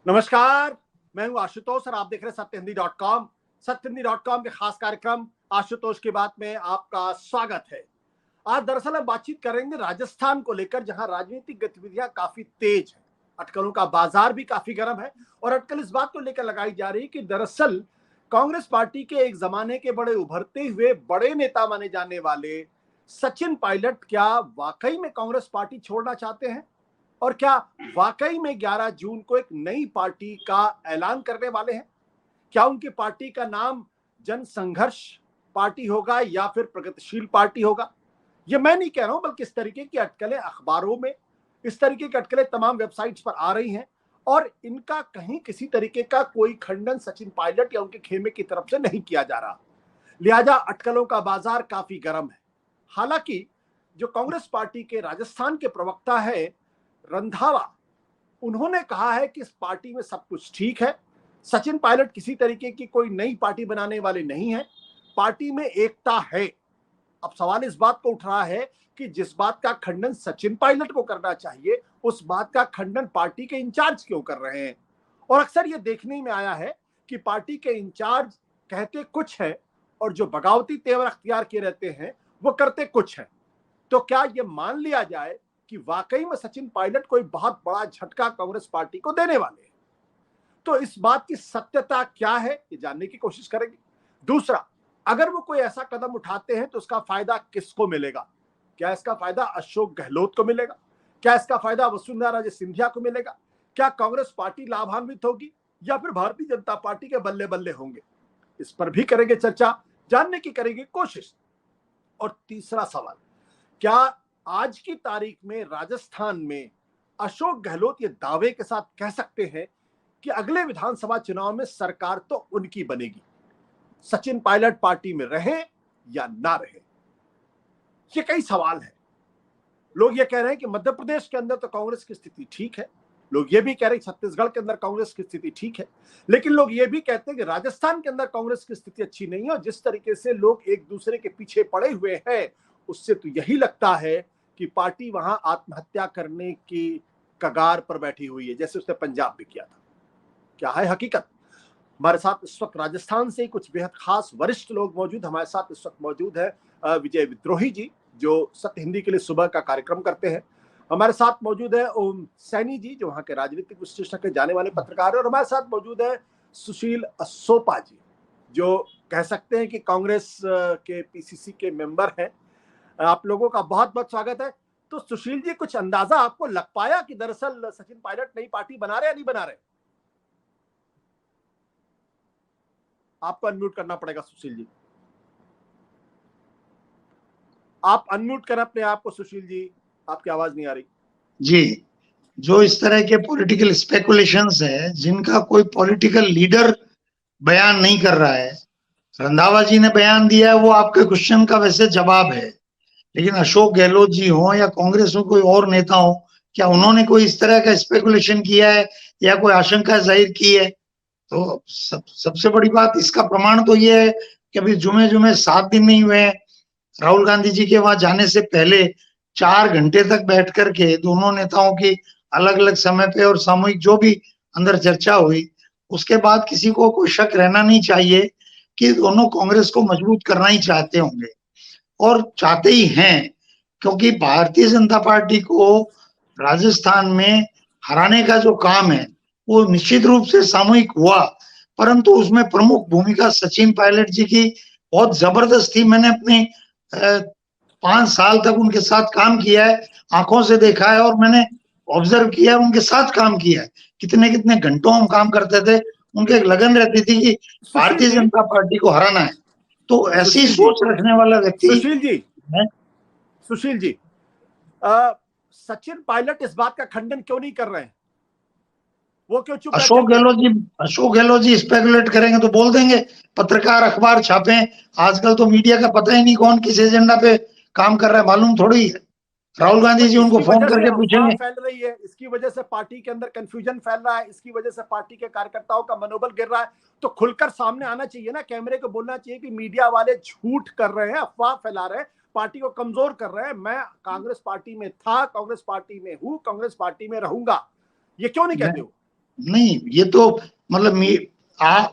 नमस्कार, मैं हूं आशुतोष और आप देख रहे हैं सत्यहिंदी.com। सत्यहिंदी.com के खास कार्यक्रम आशुतोष की बात में आपका स्वागत है। आज दरअसल हम बातचीत करेंगे राजस्थान को लेकर, जहां राजनीतिक गतिविधियां काफी तेज है, अटकलों का बाजार भी काफी गर्म है और अटकल इस बात को लेकर लगाई जा रही है कि दरअसल कांग्रेस पार्टी के एक जमाने के बड़े उभरते हुए बड़े नेता माने जाने वाले सचिन पायलट क्या वाकई में कांग्रेस पार्टी छोड़ना चाहते हैं और क्या वाकई में 11 जून को एक नई पार्टी का ऐलान करने वाले हैं। क्या उनकी पार्टी का नाम जन संघर्ष पार्टी होगा या फिर प्रगतिशील पार्टी होगा। ये मैं नहीं कह रहा हूं, बल्कि इस तरीके की अटकलें अखबारों में, इस तरीके की अटकलें तमाम वेबसाइट्स पर आ रही हैं और इनका कहीं किसी तरीके का कोई खंडन सचिन पायलट या उनके खेमे की तरफ से नहीं किया जा रहा। लिहाजा अटकलों का बाजार काफी गर्म है। हालांकि जो कांग्रेस पार्टी के राजस्थान के प्रवक्ता है रंधावा, उन्होंने कहा है कि इस पार्टी में सब कुछ ठीक है। सचिन पायलट किसी तरीके की कोई नई पार्टी बनाने वाले नहीं है, पार्टी में एकता है। अब सवाल इस बात को उठ रहा है कि जिस बात का खंडन सचिन पायलट को करना चाहिए, उस बात का खंडन पार्टी के इंचार्ज क्यों कर रहे हैं। और अक्सर ये देखने में आया है कि पार्टी के इंचार्ज कहते कुछ है और जो बगावती तेवर अख्तियार किए रहते हैं वो करते कुछ है। तो क्या ये मान लिया जाए कि वाकई में सचिन पायलट कोई बहुत बड़ा झटका कांग्रेस पार्टी को देने वाले हैं? तो इस बात की सत्यता क्या है, ये जानने की कोशिश करेंगे। दूसरा, अगर वो कोई ऐसा कदम उठाते हैं तो उसका फायदा किसको मिलेगा? क्या इसका फायदा अशोक गहलोत को मिलेगा? क्या इसका फायदा वसुंधरा राजे सिंधिया को मिलेगा? क्या कांग्रेस पार्टी लाभान्वित होगी या फिर भारतीय जनता पार्टी के बल्ले बल्ले होंगे? इस पर भी करेंगे चर्चा, जानने की करेंगे कोशिश। और तीसरा सवाल, क्या आज की तारीख में राजस्थान में अशोक गहलोत ये दावे के साथ कह सकते हैं कि अगले विधानसभा चुनाव में सरकार तो उनकी बनेगी, सचिन पायलट पार्टी में रहे या ना रहे? ये कई सवाल है। लोग ये कह रहे हैं कि मध्य प्रदेश के अंदर तो कांग्रेस की स्थिति ठीक है, लोग ये भी कह रहे हैं छत्तीसगढ़ के अंदर कांग्रेस की स्थिति ठीक है, लेकिन लोग ये भी कहते हैं कि राजस्थान के अंदर कांग्रेस की स्थिति अच्छी नहीं है। और जिस तरीके से लोग एक दूसरे के पीछे पड़े हुए हैं, उससे तो यही लगता है कि पार्टी वहां आत्महत्या करने की कगार पर बैठी हुई है, जैसे उसने पंजाब में किया था। क्या है हकीकत? हमारे साथ इस वक्त राजस्थान से कुछ बेहद खास वरिष्ठ लोग मौजूद। हमारे साथ इस वक्त मौजूद है विजय विद्रोही जी, जो सत्य हिंदी के लिए सुबह का कार्यक्रम करते हैं। हमारे साथ मौजूद है ओम सैनी जी, जो वहां के राजनीतिक विश्लेषक जाने वाले पत्रकार है। और हमारे साथ मौजूद है सुशील सोपा जी, जो कह सकते हैं कि कांग्रेस के पीसीसी के मेंबर हैं। आप लोगों का बहुत बहुत स्वागत है। तो सुशील जी, कुछ अंदाजा आपको लग पाया कि दरअसल सचिन पायलट नई पार्टी बना रहे या नहीं बना रहे? आपको अनम्यूट करना पड़ेगा सुशील जी, आप अनम्यूट करें अपने आप को। सुशील जी, आपकी आवाज नहीं आ रही जी। जो इस तरह के पॉलिटिकल स्पेकुलेशंस है, जिनका कोई पॉलिटिकल लीडर बयान नहीं कर रहा है, रंधावा जी ने बयान दिया है, वो आपके क्वेश्चन का वैसे जवाब है। लेकिन अशोक गहलोत जी हो या कांग्रेस में कोई और नेता हो, क्या उन्होंने कोई इस तरह का स्पेकुलेशन किया है या कोई आशंका जाहिर की है? तो सबसे बड़ी बात, इसका प्रमाण तो ये है कि अभी जुमे 7 दिन नहीं हुए हैं। राहुल गांधी जी के वहां जाने से पहले 4 घंटे तक बैठ करके दोनों नेताओं की अलग अलग समय पे और सामूहिक जो भी अंदर चर्चा हुई, उसके बाद किसी को कोई शक रहना नहीं चाहिए कि दोनों कांग्रेस को मजबूत करना ही चाहते होंगे और चाहते ही हैं, क्योंकि भारतीय जनता पार्टी को राजस्थान में हराने का जो काम है वो निश्चित रूप से सामूहिक हुआ, परंतु उसमें प्रमुख भूमिका सचिन पायलट जी की बहुत जबरदस्त थी। मैंने अपने 5 साल तक उनके साथ काम किया है, आंखों से देखा है और मैंने ऑब्जर्व किया है, उनके साथ काम किया है। कितने कितने घंटों हम काम करते थे, उनके एक लगन रहती थी कि भारतीय जनता पार्टी को हराना है। तो ऐसी सोच रखने वाला व्यक्ति सुशील जी, सचिन पायलट इस बात का खंडन क्यों नहीं कर रहे हैं? वो क्यों चुप? अशोक गहलोत जी स्पेकुलेट करेंगे तो बोल देंगे, पत्रकार अखबार छापे। आजकल तो मीडिया का पता ही नहीं कौन किस एजेंडा पे काम कर रहा है, मालूम थोड़ी है। राहुल गांधी जी उनको फोन करके पूछेंगे। फैल रही है, इसकी वजह से पार्टी के अंदर कंफ्यूजन फैल रहा है, इसकी वजह से पार्टी के कार्यकर्ताओं का मनोबल गिर रहा है। तो खुलकर सामने आना चाहिए ना, कैमरे को बोलना चाहिए कि मीडिया वाले झूठ कर रहे हैं, अफवाह फैला रहे हैं, पार्टी को कमजोर कर रहे हैं। मैं कांग्रेस पार्टी में था, कांग्रेस पार्टी में हूं, कांग्रेस पार्टी में रहूंगा। ये क्यों नहीं कहते हो? नहीं, ये तो मतलब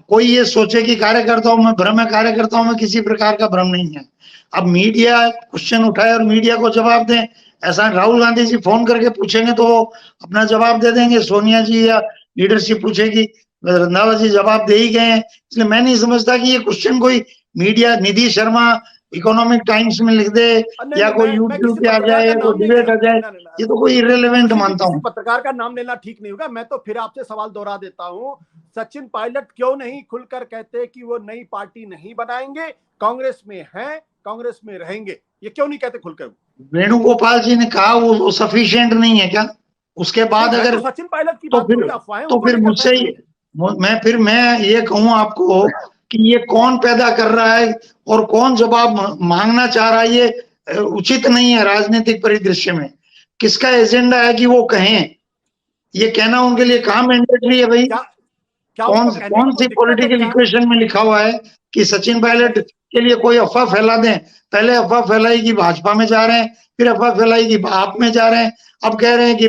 कोई ये सोचे कि कार्यकर्ताओं में भ्रम है, कार्यकर्ताओं में किसी प्रकार का भ्रम नहीं है। अब मीडिया क्वेश्चन उठाए और मीडिया को जवाब दें, ऐसा राहुल गांधी जी फोन करके पूछेंगे तो वो अपना जवाब दे देंगे, सोनिया जी या लीडरशिप पूछेगी, रंधावा जी जवाब दे ही गए हैं। इसलिए मैं नहीं समझता कि ये क्वेश्चन कोई मीडिया, निधि शर्मा इकोनॉमिक टाइम्स में लिख दे नहीं या नहीं, कोई मैं यूट्यूब किसी पे आ पत्रकार जाए का या कोई नाम नहीं डिबेट आ जाए, ना, ना, ना, ये तो कोई इररिलेवेंट सुशील जी, मानता किसी हूँ। पत्रकार का नाम लेना ठीक नहीं होगा। मैं तो फिर आपसे सवाल दोहरा देता हूं, सचिन पायलट क्यों नहीं खुलकर कहते कि वो नई पार्टी नहीं बनाएंगे, कांग्रेस में हैं, कांग्रेस में रहेंगे? ये क्यों नहीं कहते खुलकर? वेणुगोपाल जी ने कहा वो सफिशिएंट नहीं है क्या? उसके नहीं, बाद मैं अगर तो सचिन पायलट की तो बात फिर थोड़ी अफवाहें तो उनको फिर लेकर मुझसे फैल ही रही है। मैं ये कहूं आपको कि ये कौन पैदा कर रहा है और कौन जवाब मांगना चाह रहा है, ये उचित नहीं है राजनीतिक परिदृश्य में। किसका एजेंडा है कि वो कहें? ये कहना उनके लिए कहाँ मैंडेटरी है भाई? क्या क्या कौन उनको कहने में कौन कोई सी दिक्कत है पॉलिटिकल क्या? इक्वेशन में लिखा हुआ है कि सचिन पायलट के लिए कोई अफवाह फैला दें? पहले अफवाह फैलाई कि भाजपा में जा रहे हैं, फिर अफवाह फैलाई कि आप में जा रहे हैं, अब कह रहे हैं कि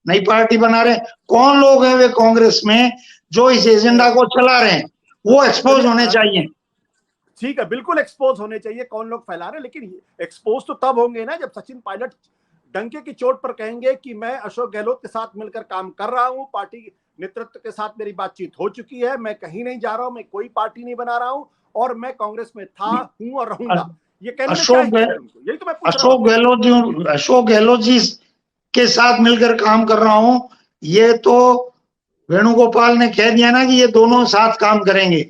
नई पार्टी बना रहे हैं। कौन लोग हैं वे कांग्रेस में जो इस एजेंडा को चला रहे हैं? वो एक्सपोज होने चाहिए। ठीक है, बिल्कुल एक्सपोज होने चाहिए कौन लोग फैला रहे हैं, लेकिन एक्सपोज तो तब होंगे ना जब सचिन पायलट डंके की चोट पर कहेंगे कि मैं अशोक गहलोत के साथ मिलकर काम कर रहा हूं, पार्टी नेतृत्व के साथ मेरी बातचीत हो चुकी है, मैं कहीं नहीं जा रहा हूं, मैं कोई पार्टी नहीं बना रहा हूं और मैं कांग्रेस में था, हूं और रहूंगा। ये कहने में क्या हिचक है उनको? यही तो मैं पूछ रहा हूं। अशोक गहलोत जी के साथ मिलकर काम कर रहा हूं, ये तो वेणुगोपाल ने कह दिया ना कि ये दोनों साथ काम करेंगे।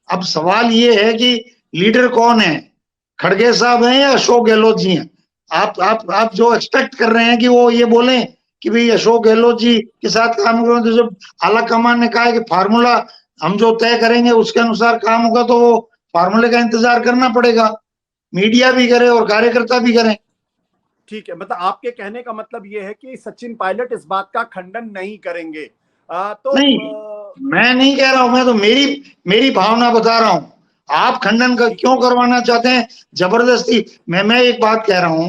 अब सवाल ये है कि लीडर कौन है, खड़गे साहब हैं या अशोक गहलोत जी हैं? आप जो एक्सपेक्ट कर रहे हैं कि वो ये बोलें कि भाई अशोक गहलोत जी के साथ काम करो, तो जब आला कमान ने कहा है कि फार्मूला हम जो तय करेंगे उसके अनुसार काम होगा, तो वो फार्मूले का इंतजार करना पड़ेगा। मीडिया भी करे और कार्यकर्ता भी करें। ठीक है, मतलब आपके कहने का मतलब ये है कि सचिन पायलट इस बात का खंडन नहीं करेंगे। तो नहीं, मैं नहीं कह रहा हूं, मैं तो मेरी भावना बता रहा हूं। आप खंडन क्यों करवाना चाहते हैं जबरदस्ती? मैं एक बात कह रहा हूं,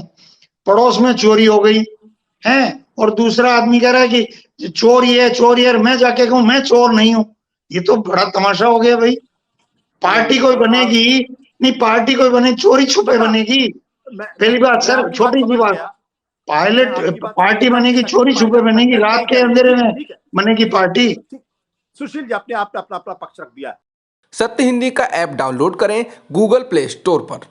पड़ोस में चोरी हो गई है और दूसरा आदमी कह रहा है कि चोर ये और मैं जाके कहूं मैं चोर नहीं हूं, ये तो बड़ा तमाशा हो गया भाई। पार्टी कोई बनेगी नहीं, पार्टी कोई बने चोरी छुपे बनेगी। पहली बात सर, छोटी सी बात, पायलट पार्टी बनेगी चोरी छुपे बनेगी, रात के अंधेरे में बनेगी पार्टी। सुशील जी, आपने अपना पक्ष रख दिया। सत्य हिंदी का ऐप डाउनलोड करें गूगल प्ले स्टोर पर।